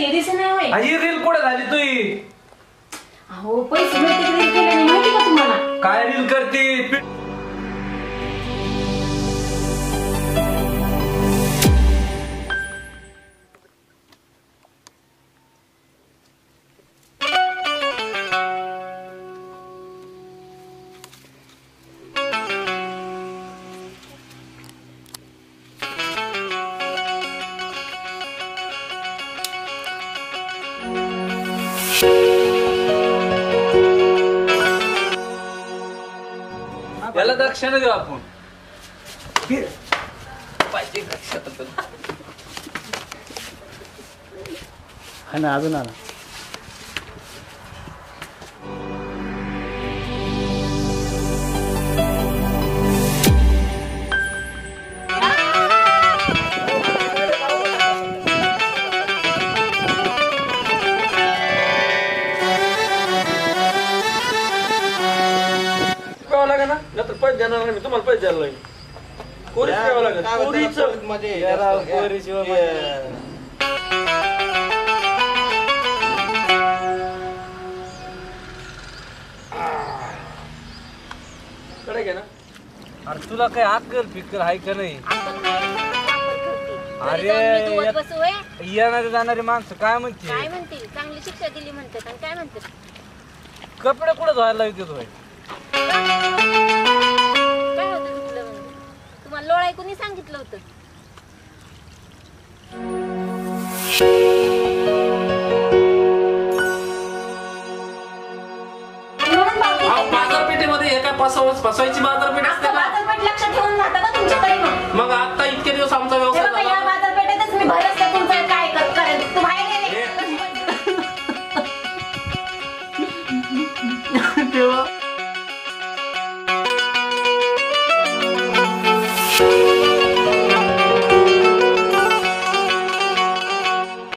ते दिसत नाही होय. ही रील कुठे झाली तुही? अहो पैसे मिळते रील केल्याने माहिती का तुम्हाला? काय रील करते? याला दक्षिणा देऊ आपण. पाहिजे ना अजून आला. पैसे देणार मी तुम्हाला. पैसे द्यायला लागेल. कोरीच द्यावं लागेल. कडे घे ना. अरे तुला काय अक्कल फिक्कर आहे का नाही? अरे येणारे जाणारे माणसं काय म्हणतील? काय म्हणतील? चांगली शिक्षा दिली म्हणतात. आणि काय म्हणतात? कपडे कुठे धुवायला येते तुझे? काय होतं तुला? तुम्हाला लोळाय कोणी सांगितलं होतं? बाजारपेठेमध्ये हे काय फसवायची बाजारपेठ असते का? बाजारपेठ लक्षात ठेवून राहता का तुमच्याकडे? मग आता इतके दिवस आमचा व्यवसाय झाला. या बाजारपेठेतच मी भरत तुमचं काय करेल? तू बाहेर तेव्हा